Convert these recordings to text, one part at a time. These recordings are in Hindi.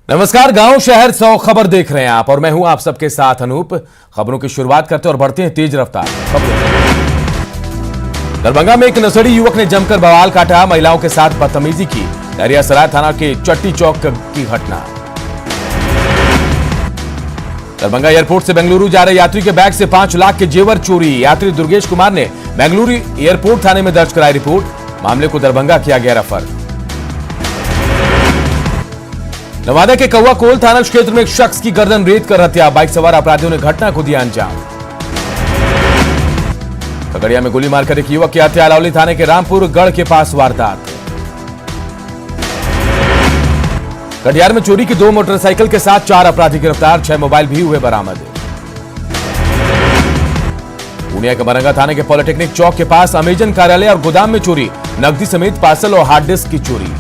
नमस्कार, गांव शहर 100 खबर देख रहे हैं आप और मैं हूं आप सबके साथ अनूप। खबरों की शुरुआत करते और बढ़ते हैं तेज रफ्तार खबरों। दरभंगा में एक नशेड़ी युवक ने जमकर बवाल काटा, महिलाओं के साथ बदतमीजी की। लहरियासराय थाना के चट्टी चौक की घटना। दरभंगा एयरपोर्ट से बेंगलुरु जा रहे यात्री के बैग से 5 लाख के जेवर चोरी। यात्री दुर्गेश कुमार ने बेंगलुरु एयरपोर्ट थाने में दर्ज कराई रिपोर्ट। मामले को दरभंगा किया गया रेफर। नवादा के कौवा कोल थाना क्षेत्र में एक शख्स की गर्दन रेत कर हत्या। बाइक सवार अपराधियों ने घटना को दिया अंजाम। खगड़िया में गोली मारकर एक युवक की हत्या। अलावली थाने के रामपुर गढ़ के पास वारदात। कटिहार में चोरी की 2 मोटरसाइकिल के साथ 4 अपराधी गिरफ्तार। 6 मोबाइल भी हुए बरामद। पूर्णिया के बरंगा थाने के पॉलिटेक्निक चौक के पास अमेजन कार्यालय और गोदाम में चोरी। नकदी समेत पार्सल और हार्ड डिस्क की चोरी।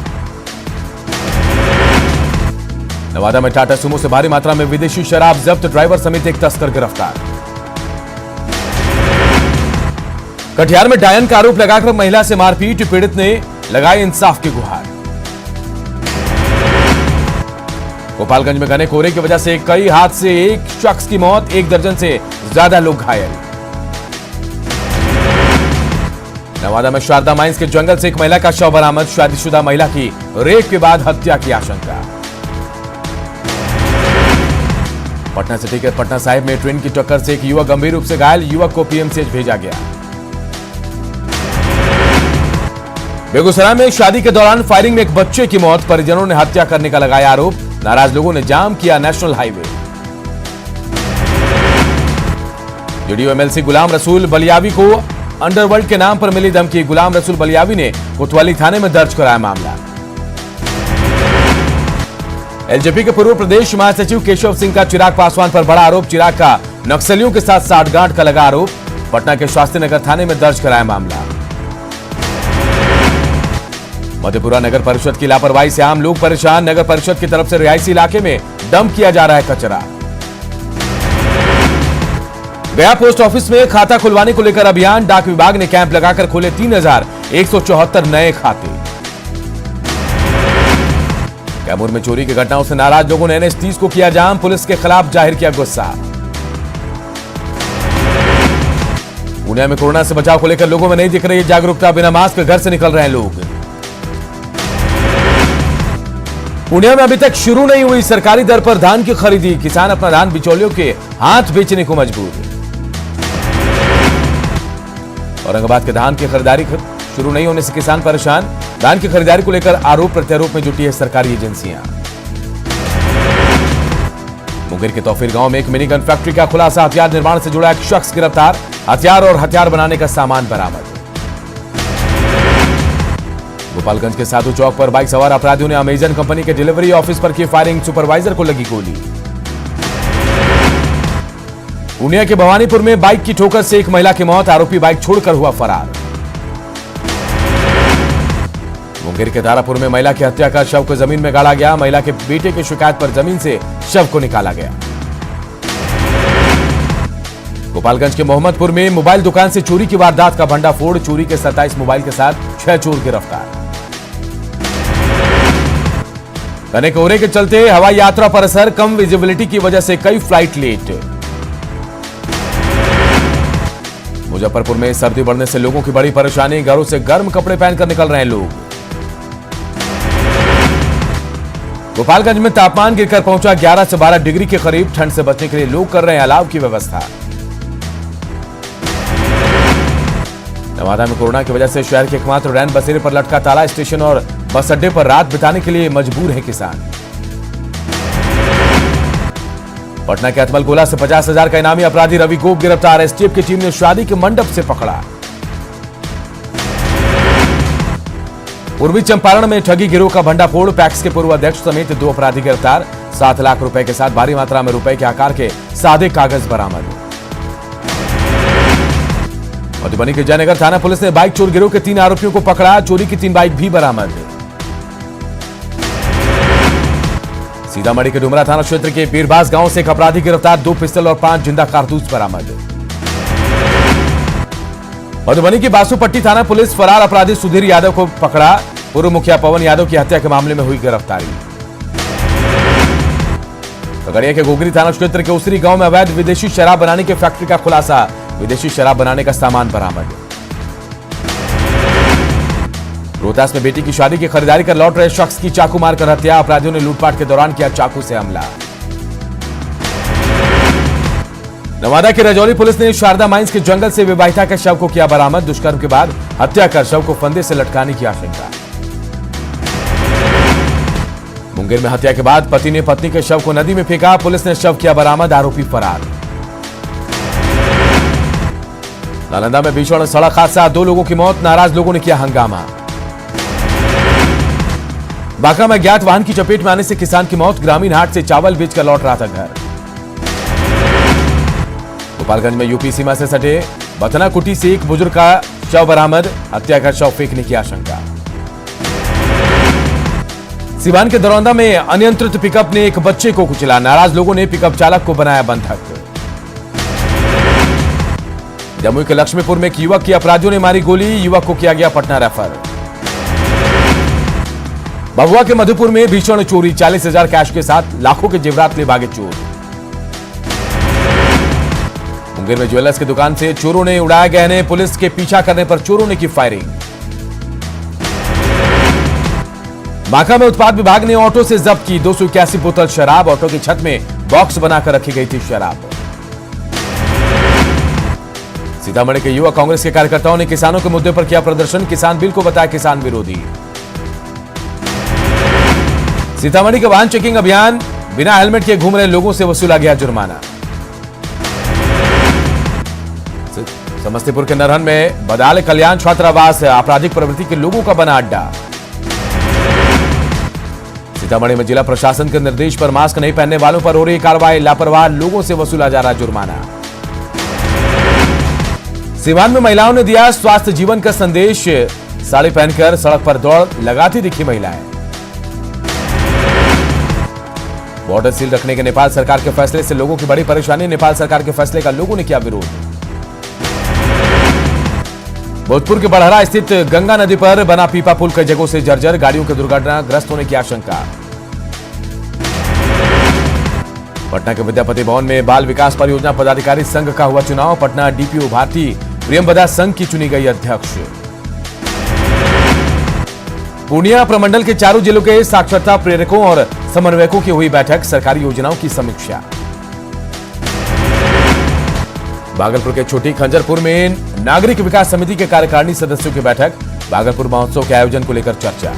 नवादा में टाटा सुमो से भारी मात्रा में विदेशी शराब जब्त। ड्राइवर समेत एक तस्कर गिरफ्तार। कटिहार में डायन का आरोप लगाकर महिला से मारपीट। पीड़ित ने लगाई इंसाफ की गुहार। गोपालगंज में घने कोहरे की वजह से कई हादसे, एक शख्स की मौत, 1 दर्जन से ज्यादा लोग घायल। नवादा में शारदा माइंस के जंगल से एक महिला का शव बरामद। शादीशुदा महिला की रेप के बाद हत्या की आशंका। पटना सिटी के पटना साहिब में ट्रेन की टक्कर से एक युवक गंभीर रूप से घायल। युवक को पीएमसीएच भेजा गया। बेगूसराय में शादी के दौरान फायरिंग में एक बच्चे की मौत। परिजनों ने हत्या करने का लगाया आरोप। नाराज लोगों ने जाम किया national highway. JDU MLC Ghulam Rasool Balyavi को अंडरवर्ल्ड के नाम पर मिली धमकी। गुलाम रसूल बलियावी ने कोतवाली थाने में दर्ज कराया मामला। एलजेपी के पूर्व प्रदेश महासचिव केशव सिंह का चिराग पासवान पर बड़ा आरोप। चिराग का नक्सलियों के साथ साठगांठ का लगा आरोप। पटना के शास्त्री नगर थाने में दर्ज कराया मामला। मधेपुरा नगर परिषद की लापरवाही से आम लोग परेशान। नगर परिषद की तरफ से रिहायशी इलाके में डंप किया जा रहा है कचरा। गया पोस्ट ऑफिस में खाता खुलवाने को लेकर अभियान। डाक विभाग ने कैंप लगाकर खोले 3174 नए खाते। कैमूर में चोरी की घटनाओं से नाराज लोगों ने NH-30 को किया जाम। पुलिस के खिलाफ जाहिर किया गुस्सा। पुणे में कोरोना से बचाव को लेकर लोगों में नहीं दिख रही जागरूकता। बिना मास्क घर से निकल रहे हैं लोग। पुणे में अभी तक शुरू नहीं हुई सरकारी दर पर धान की खरीदी। किसान अपना धान बिचौलियों के हाथ बेचने को मजबूर। औरंगाबाद के धान की खरीदारी शुरू नहीं होने से किसान परेशान। धान की खरीदारी को लेकर आरोप प्रत्यारोप में जुटी है सरकारी एजेंसियां। मुंगेर के तौफीर गांव में एक मिनी गन फैक्ट्री का खुलासा। हथियार निर्माण से जुड़ा एक शख्स गिरफ्तार। हथियार और हथियार बनाने का सामान बरामद। गोपालगंज के साधु चौक पर बाइक सवार अपराधियों ने अमेजन कंपनी के डिलीवरी ऑफिस पर की फायरिंग। सुपरवाइजर को लगी गोली। पूर्णिया के भवानीपुर में बाइक की ठोकर से एक महिला की मौत। आरोपी बाइक छोड़कर हुआ फरार। मुंगेर के तारापुर में महिला की हत्या का शव को जमीन में गाड़ा गया। महिला के बेटे की शिकायत पर जमीन से शव को निकाला गया। गोपालगंज के मोहम्मदपुर में मोबाइल दुकान से चोरी की वारदात का भंडाफोड़। चोरी के 27 मोबाइल के साथ 6 चोर गिरफ्तार। घने कोहरे के चलते हवाई यात्रा पर असर। कम विजिबिलिटी की वजह से कई फ्लाइट लेट। मुजफ्फरपुर में सर्दी बढ़ने से लोगों की बड़ी परेशानी। घरों से गर्म कपड़े पहनकर निकल रहे हैं लोग। गोपालगंज में तापमान गिरकर पहुंचा 11 से 12 डिग्री के करीब। ठंड से बचने के लिए लोग कर रहे हैं अलाव की व्यवस्था। नवादा में कोरोना की वजह से शहर के एकमात्र रैन बसेरे पर लटका ताला। स्टेशन और बस अड्डे पर रात बिताने के लिए मजबूर है किसान। पटना के अतमल गोला से 50,000 का इनामी अपराधी रवि गोप गिरफ्तार। एसटीएफ की टीम ने शादी के मंडप से पकड़ा। पूर्वी चंपारण में ठगी गिरोह का भंडाफोड़। पैक्स के पूर्व अध्यक्ष समेत 2 अपराधी गिरफ्तार। 7 लाख रुपए के साथ भारी मात्रा में रुपए के आकार के सादे कागज बरामद। मधुबनी के जयनगर थाना पुलिस ने बाइक चोर गिरोह के 3 आरोपियों को पकड़ा। चोरी की 3 बाइक भी बरामद। सीतामढ़ी के डुमरा थाना क्षेत्र के पीरबाज गांव से एक अपराधी गिरफ्तार। 2 पिस्टल और 5 जिंदा कारतूस बरामद। मधुबनी की बासुपट्टी थाना पुलिस फरार अपराधी सुधीर यादव को पकड़ा। पूर्व मुखिया पवन यादव की हत्या के मामले में हुई गिरफ्तारी। खगड़िया के गोगरी थाना क्षेत्र के उसरी गांव में अवैध विदेशी शराब बनाने की फैक्ट्री का खुलासा। विदेशी शराब बनाने का सामान बरामद। रोहतास में बेटी की शादी की खरीदारी कर लौट रहे शख्स की चाकू मारकर हत्या। अपराधियों ने लूटपाट के दौरान किया चाकू से हमला। नवादा की रजौली पुलिस ने शारदा माइंस के जंगल से विवाहिता के शव को किया बरामद। दुष्कर्म के बाद हत्या कर शव को फंदे से लटकाने की आशंका। मुंगेर में हत्या के बाद पति ने पत्नी के शव को नदी में फेंका। पुलिस ने शव किया बरामद। आरोपी फरार। नालंदा में भीषण सड़क हादसा, 2 लोगों की मौत। नाराज लोगों ने किया हंगामा। बांका में ज्ञात वाहन की चपेट में आने से किसान की मौत। ग्रामीण हाट से चावल बेचकर लौट रहा था घर। गोपालगंज में यूपी सीमा से सटे बथना कुटी से एक बुजुर्ग का शव बरामद। हत्या कर शव फेंकने की आशंका। सिवान के दरौंदा में अनियंत्रित पिकअप ने एक बच्चे को कुचला। नाराज लोगों ने पिकअप चालक को बनाया बंधक। जमुई के लक्ष्मीपुर में एक युवक की अपराधियों ने मारी गोली। युवक को किया गया पटना रेफर। भभुआ के मधुपुर में भीषण चोरी, 40,000 कैश के साथ लाखों के जेवरात ले भागे चोर। मुंगेर में ज्वेलर्स की दुकान से चोरों ने उड़ाया गहने। पुलिस के पीछा करने पर चोरों ने की फायरिंग। बांका में उत्पाद विभाग ने ऑटो से जब्त की 281 बोतल शराब। ऑटो की छत में बॉक्स बनाकर रखी गई थी शराब। सीतामढ़ी के युवा कांग्रेस के कार्यकर्ताओं ने किसानों के मुद्दे पर किया प्रदर्शन। किसान बिल को बताया किसान विरोधी। सीतामढ़ी के वाहन चेकिंग अभियान, बिना हेलमेट के घूम रहे लोगों से वसूला गया जुर्माना। समस्तीपुर के नरहन में बदाल कल्याण छात्रावास आपराधिक प्रवृत्ति के लोगों का बना अड्डा। सीतामढ़ी में जिला प्रशासन के निर्देश पर मास्क नहीं पहनने वालों पर हो रही कार्रवाई। लापरवाह लोगों से वसूला जा रहा जुर्माना। सीवान में महिलाओं ने दिया स्वास्थ्य जीवन का संदेश। साड़ी पहनकर सड़क पर दौड़ लगाती दिखी महिलाएं। बॉर्डर सील रखने के नेपाल सरकार के फैसले से लोगों की बड़ी परेशानी। नेपाल सरकार के फैसले का लोगों ने किया विरोध। भोजपुर के बड़हरा स्थित गंगा नदी पर बना पीपा पुल कई जगहों से जर्जर। गाड़ियों के दुर्घटनाग्रस्त होने की आशंका। पटना के विद्यापति भवन में बाल विकास परियोजना पदाधिकारी संघ का हुआ चुनाव। पटना डीपीओ भारती प्रियमवदा संघ की चुनी गई अध्यक्ष। पूर्णिया प्रमंडल के चारों जिलों के साक्षरता प्रेरकों और समन्वयकों की हुई बैठक। सरकारी योजनाओं की समीक्षा। भागलपुर के छोटी खंजरपुर में नागरिक विकास समिति के कार्यकारिणी सदस्यों की बैठक। भागलपुर महोत्सव के आयोजन को लेकर चर्चा।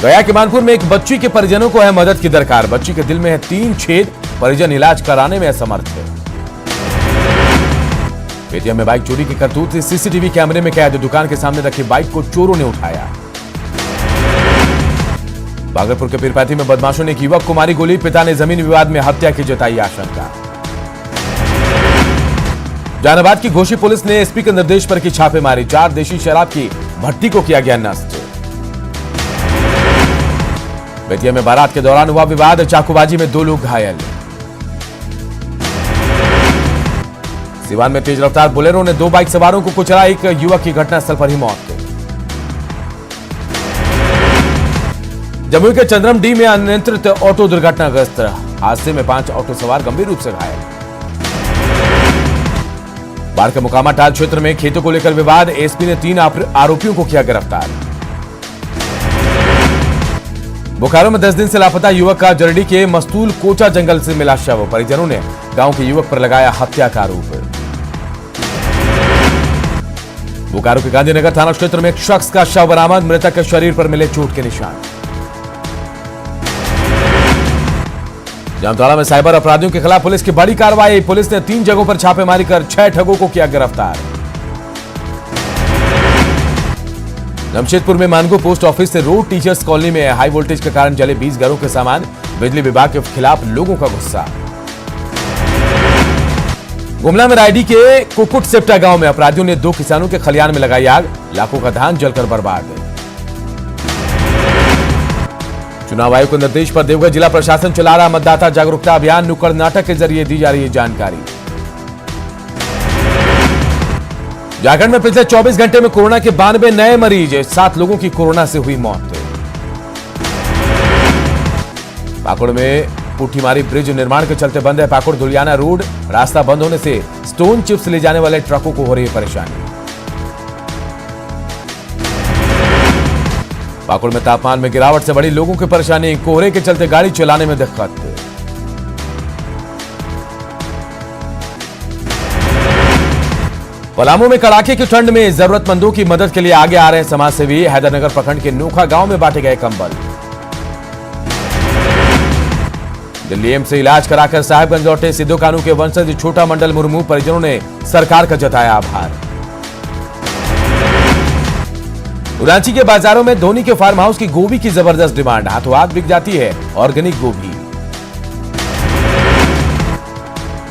गया के मानपुर में एक बच्ची के परिजनों को है मदद की दरकार। बच्ची के दिल में है 3 छेद, परिजन इलाज कराने में असमर्थ है। बेतिया में बाइक चोरी की करतूत सीसीटीवी कैमरे में कैद। दुकान के सामने रखी बाइक को चोरों ने उठाया। भागलपुर के पीरपैंती में बदमाशों ने एक युवक को मारी गोली। पिता ने जमीन विवाद में हत्या की जताई आशंका। जहानाबाद की घोषी पुलिस ने एसपी के निर्देश पर की छापेमारी। 4 देशी शराब की भट्टी को किया गया नष्ट। बेतिया में बारात के दौरान हुआ विवाद। चाकूबाजी में 2 लोग घायल। सिवान में तेज रफ्तार बोलेरो ने 2 बाइक सवारों को कुचला। एक युवक की घटनास्थल पर ही मौत। जमुई के चंद्रम डी में अनियंत्रित ऑटो दुर्घटनाग्रस्त। हादसे में 5 ऑटो सवार गंभीर रूप से घायल। बाढ़ के मुकामा टाल क्षेत्र में खेतों को लेकर विवाद। एसपी ने 3 आरोपियों को किया गिरफ्तार। बोकारो में 10 दिन से लापता युवक का जरडी के मस्तूल कोचा जंगल से मिला शव। परिजनों ने गांव के युवक पर लगाया हत्या का आरोप। बोकारो के गांधीनगर थाना क्षेत्र में एक शख्स का शव बरामद। मृतक के शरीर पर मिले चोट के निशान। जामताड़ा में साइबर अपराधियों के खिलाफ पुलिस की बड़ी कार्रवाई। पुलिस ने 3 जगहों पर छापेमारी कर 6 ठगों को किया गिरफ्तार। जमशेदपुर में मानगो पोस्ट ऑफिस से रोड टीचर्स कॉलोनी में हाई वोल्टेज के कारण जले 20 घरों के सामान। बिजली विभाग के खिलाफ लोगों का गुस्सा। गुमला में रायडी के कुकुट सेप्टा गांव में अपराधियों ने 2 किसानों के खलियान में लगाई आग। लाखों का धान जलकर बर्बाद। चुनाव आयोग के निर्देश पर देवघर जिला प्रशासन चला रहा मतदाता जागरूकता अभियान। नुक्कड़ नाटक के जरिए दी जा रही है जानकारी। झारखंड में पिछले 24 घंटे में कोरोना के 92 नए मरीज। 7 लोगों की कोरोना से हुई मौत। पाकुड़ में पुठीमारी ब्रिज निर्माण के चलते बंद है पाकुड़ धुलियाना रोड। रास्ता बंद होने से स्टोन चिप्स ले जाने वाले ट्रकों को हो रही है परेशानी। पाकुड़ में तापमान में गिरावट से बढ़ी लोगों की परेशानी। कोहरे के चलते गाड़ी चलाने में दिक्कत। पलामू में कड़ाके की ठंड में जरूरतमंदों की मदद के लिए आगे आ रहे समाजसेवी। हैदरनगर प्रखंड के नोखा गांव में बांटे गए कंबल। दिल्ली एम्स से इलाज कराकर साहिबगंज लौटे सिद्धू कानू के वंशज छोटा मंडल मुर्मू। परिजनों ने सरकार का जताया आभार। रांची के बाजारों में धोनी के फार्म हाउस की गोभी की जबरदस्त डिमांड। हाथों हाथ बिक जाती है ऑर्गेनिक गोभी।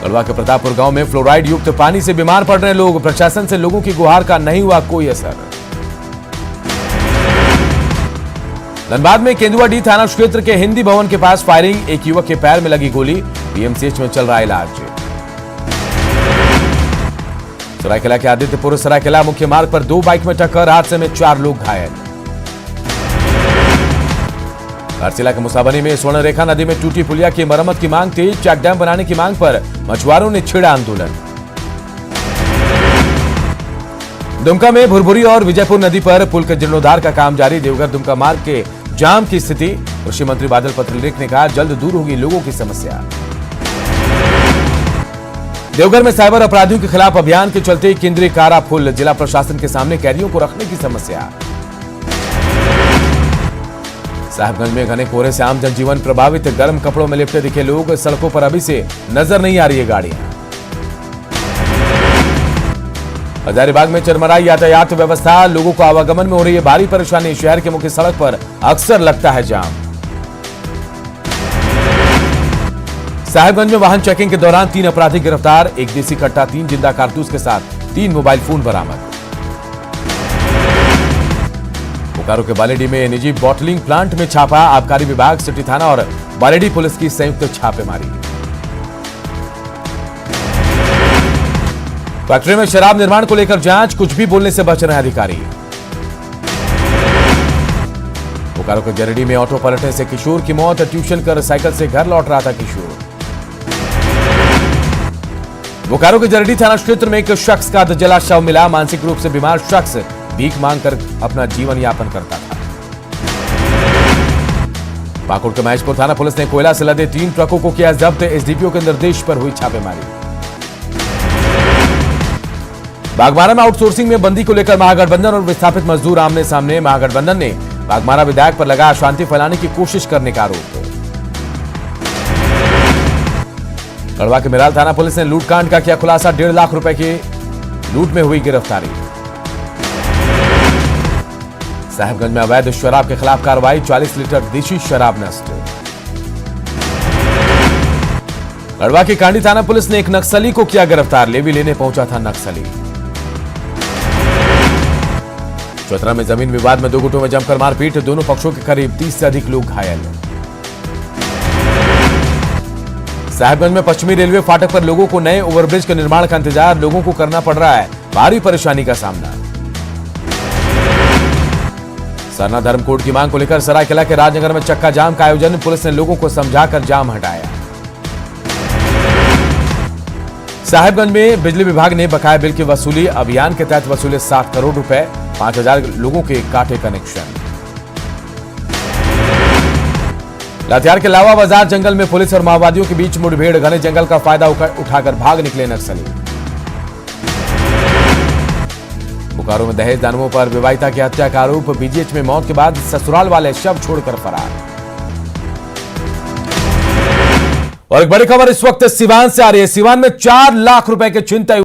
गढ़वा के प्रतापपुर गांव में फ्लोराइड युक्त पानी से बीमार पड़ रहे लोग। प्रशासन से लोगों की गुहार का नहीं हुआ कोई असर। धनबाद में केंदुआडीह थाना क्षेत्र के हिंदी भवन के पास फायरिंग। एक युवक के पैर में लगी गोली। पीएमसीएच में चल रहा इलाज। सरायकेला के आदित्यपुर सरायकेला मुख्य मार्ग पर दो बाइक में टक्कर। हादसे में 4 लोग घायल। घाटशिला के मुसाबनी में स्वर्ण रेखा नदी में टूटी पुलिया की मरम्मत की मांग थी। चेक डैम बनाने की मांग पर मछुआरों ने छेड़ा आंदोलन। दुमका में भुरभुरी और विजयपुर नदी पर पुल के जीर्णोद्धार का काम जारी। देवघर दुमका मार्ग के जाम की स्थिति। कृषि मंत्री बादल पत्रलेख ने कहा जल्द दूर होगी लोगों की समस्या। देवघर में साइबर अपराधियों के खिलाफ अभियान के चलते केंद्रीय कारा फुल। जिला प्रशासन के सामने कैदियों को रखने की समस्या। साहिबगंज में घने कोहरे से आम जनजीवन प्रभावित। गर्म कपड़ों में लिपटे दिखे लोग। सड़कों पर अभी से नजर नहीं आ रही है गाड़ियां। हजारीबाग में चरमराई यातायात व्यवस्था। लोगों को आवागमन में हो रही है भारी परेशानी। शहर के मुख्य सड़क पर अक्सर लगता है जाम। साहिबगंज में वाहन चेकिंग के दौरान 3 अपराधी गिरफ्तार। एक देसी कट्टा 3 जिंदा कारतूस के साथ 3 मोबाइल फोन बरामद। बोकारो के बालेडी में निजी बॉटलिंग प्लांट में छापा। आबकारी विभाग, सिटी थाना और बालेडी पुलिस की संयुक्त छापेमारी। फैक्ट्री में शराब निर्माण को लेकर जांच। कुछ भी बोलने से बच रहे अधिकारी। बोकारो के जरेडी में ऑटो पलटने से किशोर की मौत। ट्यूशन कर साइकिल से घर लौट रहा था किशोर। बोकारो के जरेडी थाना क्षेत्र में एक शख्स का जला शव मिला। मानसिक रूप से बीमार शख्स भीख मांगकर अपना जीवन यापन करता था। पाकुड़ के महेशपुर थाना पुलिस ने कोयला से लदे 3 ट्रकों को किया जब्त। एसडीपीओ के निर्देश पर हुई छापेमारी। बागमारा में आउटसोर्सिंग में बंदी को लेकर महागठबंधन और विस्थापित मजदूर आमने सामने। महागठबंधन ने बागमारा विधायक पर लगा अशांति फैलाने की कोशिश करने का आरोप। गढ़वा के मिराल थाना पुलिस ने लूटकांड का किया खुलासा। 1.5 लाख रुपए की लूट में हुई गिरफ्तारी। साहिबगंज में अवैध शराब के खिलाफ कार्रवाई। 40 लीटर देशी शराब नष्ट। गढ़वा की कांडी थाना पुलिस ने एक नक्सली को किया गिरफ्तार। लेवी लेने पहुंचा था नक्सली। चतरा में जमीन विवाद में 2 गुटों में जमकर मारपीट। दोनों पक्षों के करीब 30 से अधिक लोग घायल। साहिबगंज में पश्चिमी रेलवे फाटक पर लोगों को नए ओवरब्रिज के निर्माण का इंतजार। लोगों को करना पड़ रहा है भारी परेशानी का सामना। सरना धर्मकोड की मांग को लेकर सरायकेला के राजनगर में चक्का जाम का आयोजन। पुलिस ने लोगों को समझाकर जाम हटाया। साहिबगंज में बिजली विभाग ने बकाया बिल की वसूली। अभियान के तहत वसूले 7 करोड़ रुपए। 5000 लोगों के काटे कनेक्शन। लातेहार के लावा बाजार जंगल में पुलिस और माओवादियों के बीच मुठभेड़। घने जंगल का फायदा उठाकर भाग निकले नक्सली। बोकारो में दहेज दानवों पर विवाहिता की हत्या का आरोप। बीजीएच में मौत के बाद ससुराल वाले शव छोड़कर फरार। और एक बड़ी खबर इस वक्त सिवान से आ रही है। सिवान में 4 लाख रुपए के छिनतई